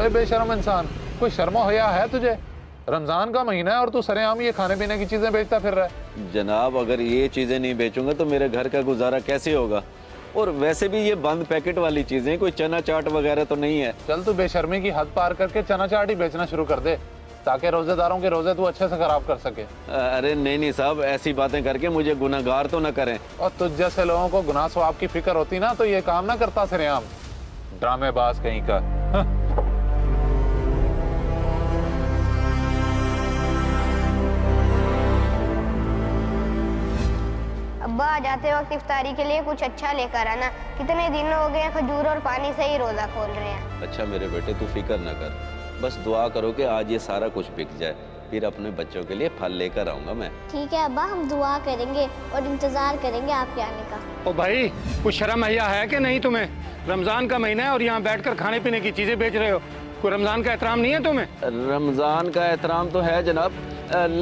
ओए बेशर्म इंसान, कोई शर्म हया है तुझे? रमजान का महीना है और तू सरेआम ये खाने पीने की चीजें बेचता फिर रहा है। जनाब, अगर ये चीज़ें नहीं बेचूंगा तो मेरे घर का गुजारा कैसे होगा? और वैसे भी ये बंद पैकेट वाली चीज़ें, कोई चना चाट वगैरह तो नहीं है। चल तू बेशर्मी की हद पार करके चना चाट ही बेचना शुरू कर दे, ताकि रोजेदारों के रोजे तू अच्छे से खराब कर सके। अरे नहीं साहब, ऐसी बातें करके मुझे गुनाहगार तो ना करें। और तुझ जैसे लोगों को गुनाह सवाब की फिक्र होती ना तो ये काम ना करता सरेआम, ड्रामेबाज कहीं का। अब्बा आ जाते वक्त इफ्तारी के लिए कुछ अच्छा लेकर आना। कितने दिन हो गए खजूर और पानी से ही रोजा खोल रहे हैं। अच्छा मेरे बेटे, तू फिक्र न कर, बस दुआ करो कि आज ये सारा कुछ बिक जाए, फिर अपने बच्चों के लिए फल लेकर आऊंगा मैं। ठीक है अब्बा, हम दुआ करेंगे और इंतजार करेंगे आपके आने का। ओ भाई, कुछ शर्म हया है कि नहीं तुम्हें? रमजान का महीना है और यहाँ बैठकर खाने पीने की चीजें बेच रहे हो। कोई रमजान का एहतराम नहीं है तुम्हें? रमजान का एहतराम तो है जनाब,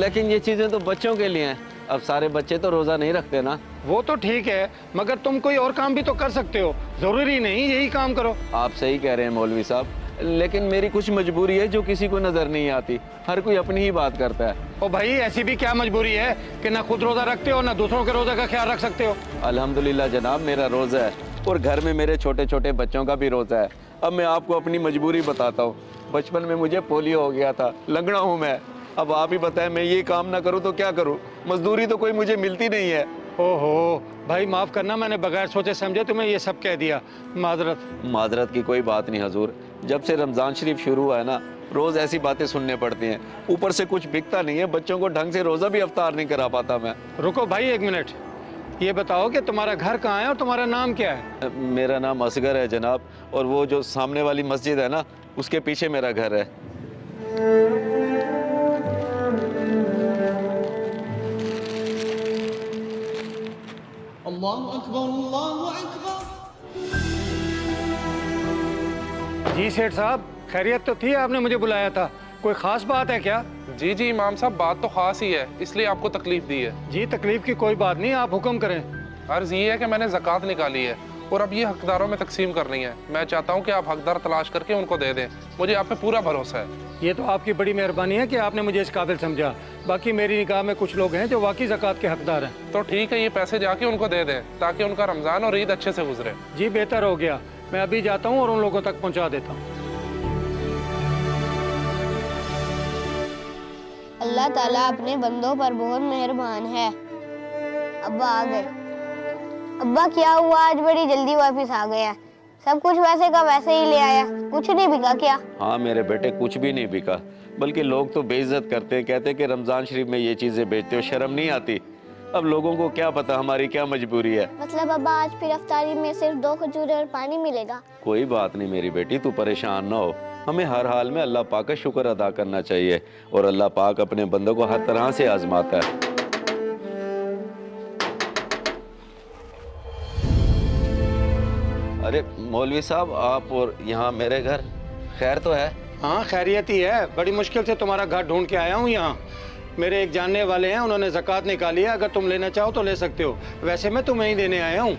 लेकिन ये चीज़ें तो बच्चों के लिए हैं। अब सारे बच्चे तो रोज़ा नहीं रखते ना। वो तो ठीक है, मगर तुम कोई और काम भी तो कर सकते हो, जरूरी नहीं यही काम करो। आप सही कह रहे हैं मौलवी साहब, लेकिन मेरी कुछ मजबूरी है जो किसी को नजर नहीं आती। हर कोई अपनी ही बात करता है। ओ भाई, ऐसी भी क्या मजबूरी है कि ना खुद रोजा रखते हो ना दूसरों के रोजा का ख्याल रख सकते हो? अल्हम्दुलिल्लाह जनाब, मेरा रोज़ा है और घर में मेरे छोटे छोटे बच्चों का भी रोज़ा है। अब मैं आपको अपनी मजबूरी बताता हूँ। बचपन में मुझे पोलियो हो गया था, लंगड़ा हूँ मैं। अब आप ही बताएं, मैं ये काम ना करूँ तो क्या करूँ? मजदूरी तो कोई मुझे मिलती नहीं है। ओहो भाई, माफ करना, मैंने बगैर सोचे समझे तुम्हें ये सब कह दिया। माजरत की कोई बात नहीं हजूर। जब से रमज़ान शरीफ शुरू हुआ है ना, रोज़ ऐसी बातें सुनने पड़ती हैं। ऊपर से कुछ बिकता नहीं है, बच्चों को ढंग से रोज़ा भी अफ्तार नहीं करा पाता मैं। रुको भाई एक मिनट, ये बताओ कि तुम्हारा घर कहाँ है और तुम्हारा नाम क्या है? मेरा नाम असगर है जनाब, और वो जो सामने वाली मस्जिद है ना, उसके पीछे मेरा घर है। अल्लाहु अकबर, अल्लाहु अकबर। जी सेठ साहब, खैरियत तो थी, आपने मुझे बुलाया था, कोई खास बात है क्या? जी जी इमाम साहब, बात तो खास ही है, इसलिए आपको तकलीफ दी है। जी तकलीफ की कोई बात नहीं, आप हुक्म करें। अर्ज ये है कि मैंने ज़कात निकाली है और अब ये हकदारों में तकसीम करनी है। मैं चाहता हूँ कि आप हकदार तलाश करके उनको दे दें। मुझे आप पे पूरा भरोसा है। ये तो आपकी बड़ी मेहरबानी है कि आपने मुझे इस काबिल समझा। बाकी मेरी निगाह में कुछ लोग हैं जो वाकई ज़कात के हकदार हैं। तो ठीक है, ये पैसे जाके उनको दे दें ताकि उनका रमज़ान और ईद अच्छे से गुजरे। जी बेहतर हो गया, मैं अभी जाता हूँ और उन लोगों तक पहुँचा देता हूँ। अल्लाह ताला अपने बंदों पर बहुत मेहरबान है। अब्बा आ गए। अब्बा क्या हुआ, आज बड़ी जल्दी वापस आ गया? सब कुछ वैसे का वैसे ही ले आया, कुछ नहीं बिका क्या? हाँ मेरे बेटे, कुछ भी नहीं बिका, बल्कि लोग तो बेइज्जत करते हैं, कहते हैं कि रमज़ान शरीफ में ये चीज़ें बेचते हो, शर्म नहीं आती? अब लोगों को क्या पता हमारी क्या मजबूरी है। मतलब अब्बा आज फिर अफ्तारी में सिर्फ 2 खजूरें और पानी मिलेगा? कोई बात नहीं मेरी बेटी, तू परेशान ना हो। हमें हर हाल में अल्लाह पाक का शुक्र अदा करना चाहिए, और अल्लाह पाक अपने बंदों को हर तरह से आजमाता है। अरे मौलवी साहब, आप और यहाँ मेरे घर, खैर तो है? हाँ खैरियत ही है, बड़ी मुश्किल से तुम्हारा घर ढूंढ के आया हूँ यहाँ। मेरे एक जानने वाले हैं, उन्होंने ज़कात निकाली है, अगर तुम लेना चाहो तो ले सकते हो। वैसे मैं तुम्हें ही देने आया हूँ।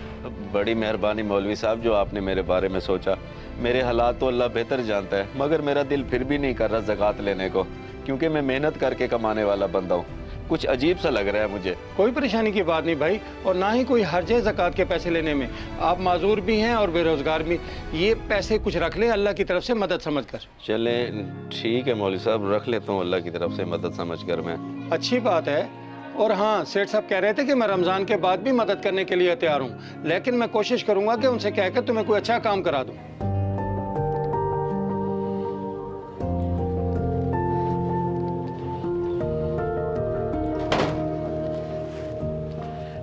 बड़ी मेहरबानी मौलवी साहब, जो आपने मेरे बारे में सोचा। मेरे हालात तो अल्लाह बेहतर जानता है, मगर मेरा दिल फिर भी नहीं कर रहा ज़कात लेने को, क्योंकि मैं मेहनत करके कमाने वाला बंदा हूँ। कुछ अजीब सा लग रहा है मुझे। कोई परेशानी की बात नहीं भाई, और ना ही कोई हर्ज है ज़कात के पैसे लेने में। आप माजूर भी हैं और बेरोजगार भी। ये पैसे कुछ रख ले अल्लाह की तरफ से मदद समझ कर। चले ठीक है मौलवी साहब, रख लेता हूँ अल्लाह की तरफ से मदद समझ कर मैं। अच्छी बात है। और हाँ, सेठ साहब कह रहे थे कि मैं रमज़ान के बाद भी मदद करने के लिए तैयार हूँ, लेकिन मैं कोशिश करूँगा कि उनसे कहकर तुम्हें कोई अच्छा काम करा दूँ।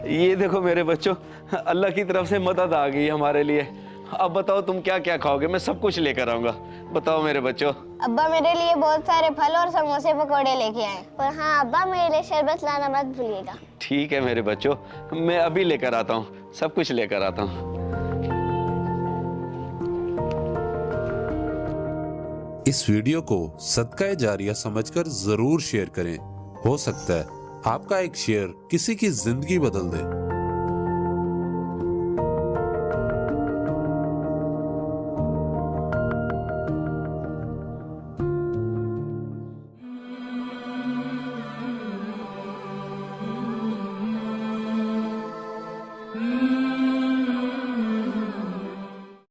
ये देखो मेरे बच्चों, अल्लाह की तरफ से मदद आ गई हमारे लिए। अब बताओ तुम क्या क्या खाओगे? मैं सब कुछ लेकर आऊंगा। बताओ मेरे बच्चों। अब्बा मेरे लिए बहुत सारे फल और समोसे पकौड़े लेके आए। पर हाँ अब्बा, मेरे लिए शरबत लाना मत भूलिएगा। ठीक है मेरे बच्चों, मैं अभी लेकर आता हूँ, सब कुछ लेकर आता हूँ। इस वीडियो को सदका जारिया समझकर जरूर शेयर करें। हो सकता है आपका एक शेयर किसी की जिंदगी बदल दे।